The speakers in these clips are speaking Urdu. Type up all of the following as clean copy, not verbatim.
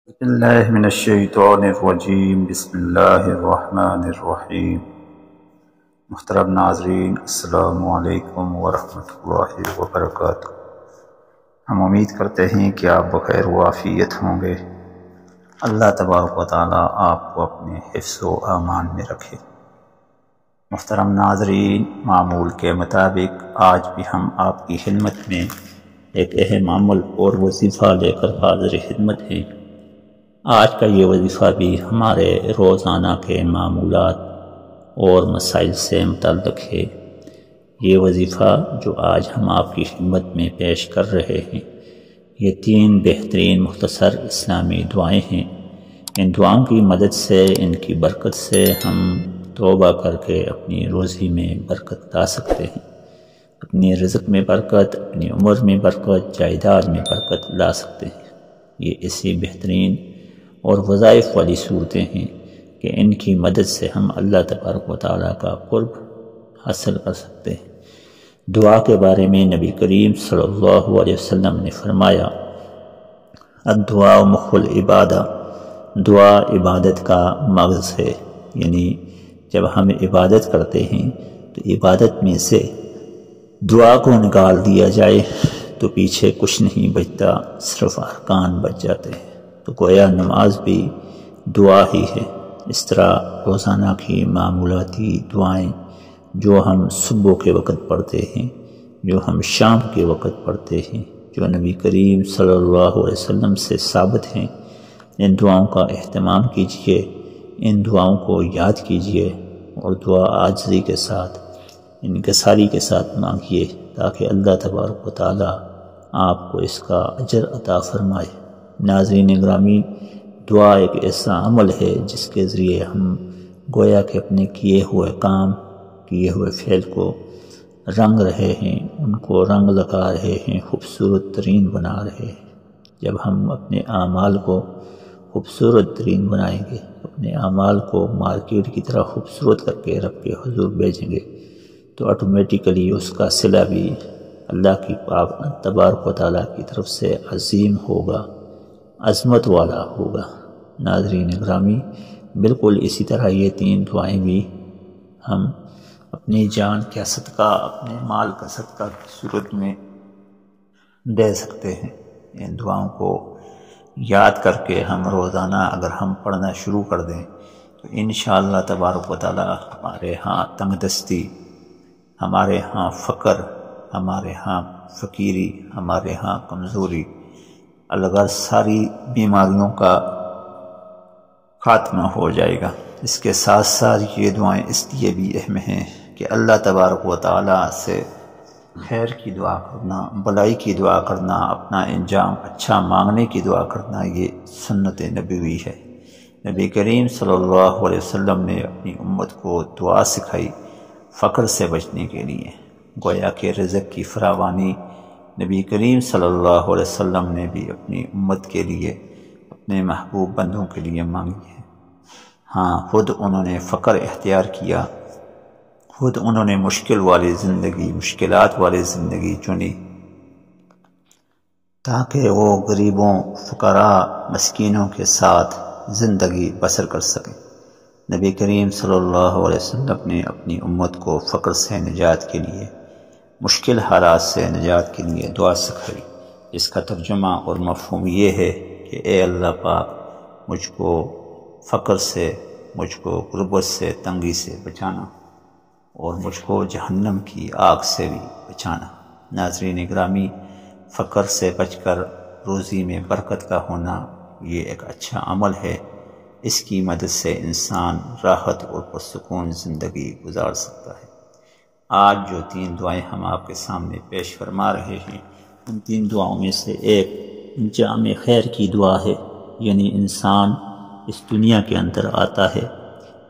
بسم اللہ من الشیطان الرجیم بسم اللہ الرحمن الرحیم۔ محترم ناظرین، السلام علیکم ورحمۃ اللہ وبرکاتہ۔ ہم امید کرتے ہیں کہ آپ بخیر و عافیت ہوں گے۔ اللہ تبارک و تعالیٰ آپ کو اپنے حفظ و امان میں رکھے۔ محترم ناظرین، معمول کے مطابق آج بھی ہم آپ کی خدمت میں ایک اہم عمل اور وظیفہ لے کر حاضر خدمت ہیں۔ آج کا یہ وظیفہ بھی ہمارے روزانہ کے معمولات اور مسائل سے متعلق ہے۔ یہ وظیفہ جو آج ہم آپ کی خدمت میں پیش کر رہے ہیں، یہ 3 بہترین مختصر اسلامی دعائیں ہیں۔ ان دعاؤں کی مدد سے، ان کی برکت سے ہم توبہ کر کے اپنی روزی میں برکت لا سکتے ہیں، اپنی رزق میں برکت، اپنی عمر میں برکت، جائیداد میں برکت لا سکتے ہیں۔ یہ ایسی بہترین اور وظائف والی صورتیں ہیں کہ ان کی مدد سے ہم اللہ تبارک و تعالیٰ کا قرب حاصل کر سکتے ہیں۔ دعا کے بارے میں نبی کریم صلی اللہ علیہ وسلم نے فرمایا، الدعاء مخ العبادہ، دعا عبادت کا مغز ہے۔ یعنی جب ہم عبادت کرتے ہیں تو عبادت میں سے دعا کو نکال دیا جائے تو پیچھے کچھ نہیں بچتا، صرف ارکان بچ جاتے ہیں۔ تو گویا نماز بھی دعا ہی ہے۔ اس طرح روزانہ کی معمولاتی دعائیں جو ہم صبح کے وقت پڑھتے ہیں، جو ہم شام کے وقت پڑھتے ہیں، جو نبی کریم صلی اللہ علیہ وسلم سے ثابت ہیں، ان دعاؤں کا اہتمام کیجیے، ان دعاؤں کو یاد کیجیے اور دعا عاجزی کے ساتھ، انکساری کے ساتھ مانگیے تاکہ اللہ تبارک و تعالیٰ آپ کو اس کا اجر عطا فرمائے۔ ناظرین گرامی، دعا ایک ایسا عمل ہے جس کے ذریعے ہم گویا کہ اپنے کیے ہوئے کام، کیے ہوئے فعل کو رنگ رہے ہیں، ان کو رنگ لگا رہے ہیں، خوبصورت ترین بنا رہے ہیں۔ جب ہم اپنے اعمال کو خوبصورت ترین بنائیں گے، اپنے اعمال کو مارکیٹ کی طرح خوبصورت کر کے رب کے حضور بھیجیں گے تو آٹومیٹیکلی اس کا صلہ بھی اللہ کی پاک تبارک و تعالیٰ کی طرف سے عظیم ہوگا، عظمت والا ہوگا۔ ناظرین گرامی، بالکل اسی طرح یہ 3 دعائیں بھی ہم اپنی جان کا صدقہ، اپنے مال کا صدقہ کی صورت میں دے سکتے ہیں۔ ان دعاؤں کو یاد کر کے ہم روزانہ اگر ہم پڑھنا شروع کر دیں تو انشاءاللہ تبارک و تعالیٰ ہمارے ہاں تنگ دستی، ہمارے ہاں فقر، ہمارے ہاں فقیری، ہمارے ہاں کمزوری، الغرض ساری بیماریوں کا خاتمہ ہو جائے گا۔ اس کے ساتھ ساتھ یہ دعائیں اس لیے بھی اہم ہیں کہ اللہ تبارک و تعالیٰ سے خیر کی دعا کرنا، بلائی کی دعا کرنا، اپنا انجام اچھا مانگنے کی دعا کرنا، یہ سنت نبوی ہے۔ نبی کریم صلی اللہ علیہ وسلم نے اپنی امت کو دعا سکھائی فقر سے بچنے کے لیے۔ گویا کہ رزق کی فراوانی نبی کریم صلی اللہ علیہ وسلم نے بھی اپنی امت کے لیے، اپنے محبوب بندوں کے لیے مانگی ہے۔ ہاں، خود انہوں نے فقر اختیار کیا، خود انہوں نے مشکل والی زندگی، مشکلات والی زندگی چنی تاکہ وہ غریبوں، فقراء، مسکینوں کے ساتھ زندگی بسر کر سکیں۔ نبی کریم صلی اللہ علیہ وسلم نے اپنی امت کو فقر سے نجات کے لیے، مشکل حالات سے نجات کے لیے دعا سکھائی۔ اس کا ترجمہ اور مفہوم یہ ہے کہ اے اللہ پاک، مجھ کو فقر سے، مجھ کو غربت سے، تنگی سے بچانا اور مجھ کو جہنم کی آگ سے بھی بچانا۔ ناظرین گرامی، فقر سے بچ کر روزی میں برکت کا ہونا یہ ایک اچھا عمل ہے۔ اس کی مدد سے انسان راحت اور پرسکون زندگی گزار سکتا ہے۔ آج جو 3 دعائیں ہم آپ کے سامنے پیش فرما رہے ہیں، ان 3 دعاؤں میں سے ایک جامع خیر کی دعا ہے۔ یعنی انسان اس دنیا کے اندر آتا ہے،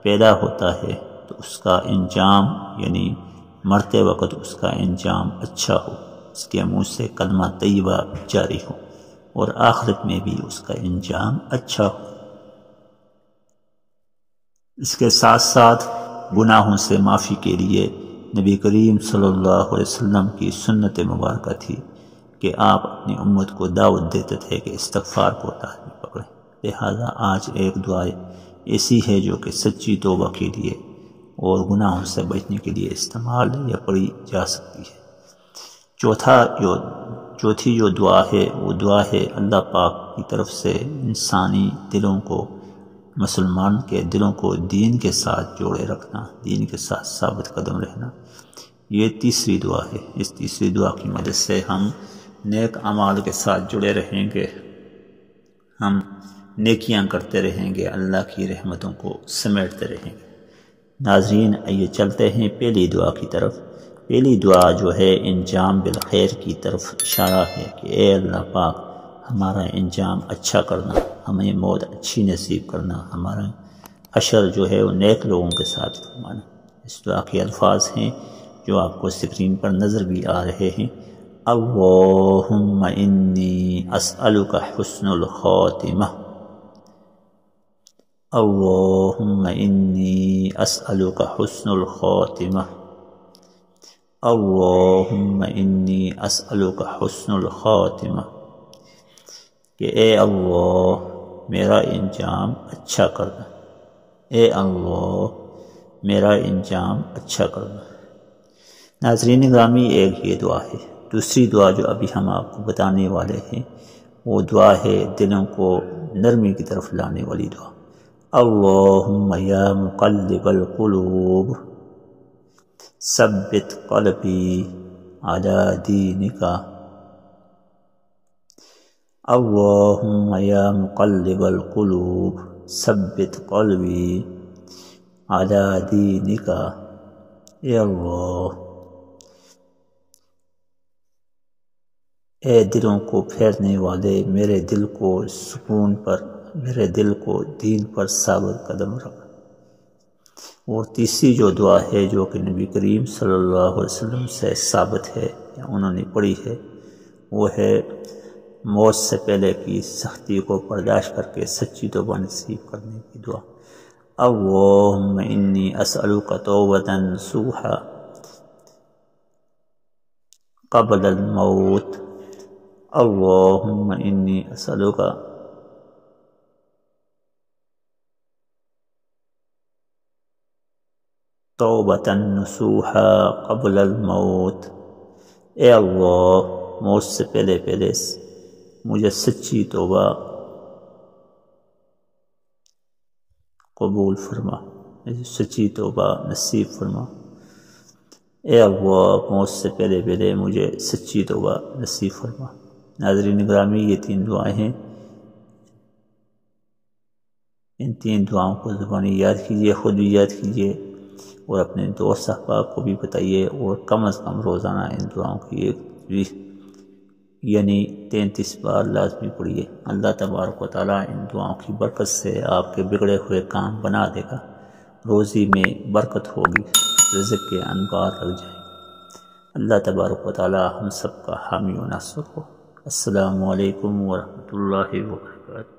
پیدا ہوتا ہے تو اس کا انجام، یعنی مرتے وقت اس کا انجام اچھا ہو، اس کے منہ سے کلمہ طیبہ جاری ہو اور آخرت میں بھی اس کا انجام اچھا ہو۔ اس کے ساتھ ساتھ گناہوں سے معافی کے لیے نبی کریم صلی اللہ علیہ وسلم کی سنت مبارکہ تھی کہ آپ اپنی امت کو دعوت دیتے تھے کہ استغفار کو لازمی پکڑیں۔ لہذا آج ایک دعا ایسی ہے جو کہ سچی توبہ کے لیے اور گناہوں سے بچنے کے لیے استعمال یا پڑھی جا سکتی ہے۔ چوتھی جو دعا ہے وہ دعا ہے اللہ پاک کی طرف سے انسانی دلوں کو، مسلمان کے دلوں کو دین کے ساتھ جوڑے رکھنا، دین کے ساتھ ثابت قدم رہنا۔ یہ تیسری دعا ہے۔ اس تیسری دعا کی مدد سے ہم نیک اعمال کے ساتھ جڑے رہیں گے، ہم نیکیاں کرتے رہیں گے، اللہ کی رحمتوں کو سمیٹتے رہیں گے۔ ناظرین، آئیے چلتے ہیں پہلی دعا کی طرف۔ پہلی دعا جو ہے انجام بالخیر کی طرف اشارہ ہے کہ اے اللہ پاک ہمارا انجام اچھا کرنا، ہمیں موت اچھی نصیب کرنا، ہمارا حشر جو ہے وہ نیک لوگوں کے ساتھ فرمانا۔ اس دعا کے الفاظ ہیں جو آپ کو اسکرین پر نظر بھی آ رہے ہیں۔ اللہم انی اسألک حسن الخاتمہ، اللہم انی اسألک حسن الخاتمہ، اللہم انی اسألک حسن الخاتمہ، کہ اے اللہ میرا انجام اچھا کرنا، اے اللہ میرا انجام اچھا کرنا۔ ناظرین گرامی، ایک یہ دعا ہے۔ دوسری دعا جو ابھی ہم آپ کو بتانے والے ہیں وہ دعا ہے دلوں کو نرمی کی طرف لانے والی دعا۔ اللہم یا مقلب القلوب ثبت قلبی علی دینک، اللہم یا مقلب القلوب ثبت قلبی علی دینک، اے اللہ اے دلوں کو پھیرنے والے میرے دل کو سکون پر، میرے دل کو دین پر ثابت قدم رکھ۔ اور تیسری جو دعا ہے جو کہ نبی کریم صلی اللہ علیہ وسلم سے ثابت ہے یا انہوں نے پڑھی ہے، وہ ہے موت سے پہلے کی سختی کو برداشت کر کے سچی توبہ نصیب کرنے کی دعا۔ اللہم انی اسألک توبۃ نصوحا قبل الموت، اللہم انی اسألک توبۃ نصوحا قبل الموت، اے اللہ موت سے پہلے مجھے سچی توبہ قبول فرما، سچی توبہ نصیب فرما، اے اللہ موت سے پہلے مجھے سچی توبہ نصیب فرما۔ ناظرین گرامی، یہ تین دعائیں ہیں، ان تین دعاؤں کو زبانی یاد کیجئے، خود بھی یاد کیجئے اور اپنے دوست احباب کو بھی بتائیے، اور کم از کم روزانہ ان دعاؤں کی یعنی 33 بار لازمی پڑھیے۔ اللہ تبارک و تعالیٰ ان دعاؤں کی برکت سے آپ کے بگڑے ہوئے کام بنا دے گا، روزی میں برکت ہوگی، رزق کے انبار لگ جائیں گے۔ اللہ تبارک و تعالیٰ ہم سب کا حامی و ناصر ہو۔ السلام علیکم ورحمۃ اللہ وبرکاتہ۔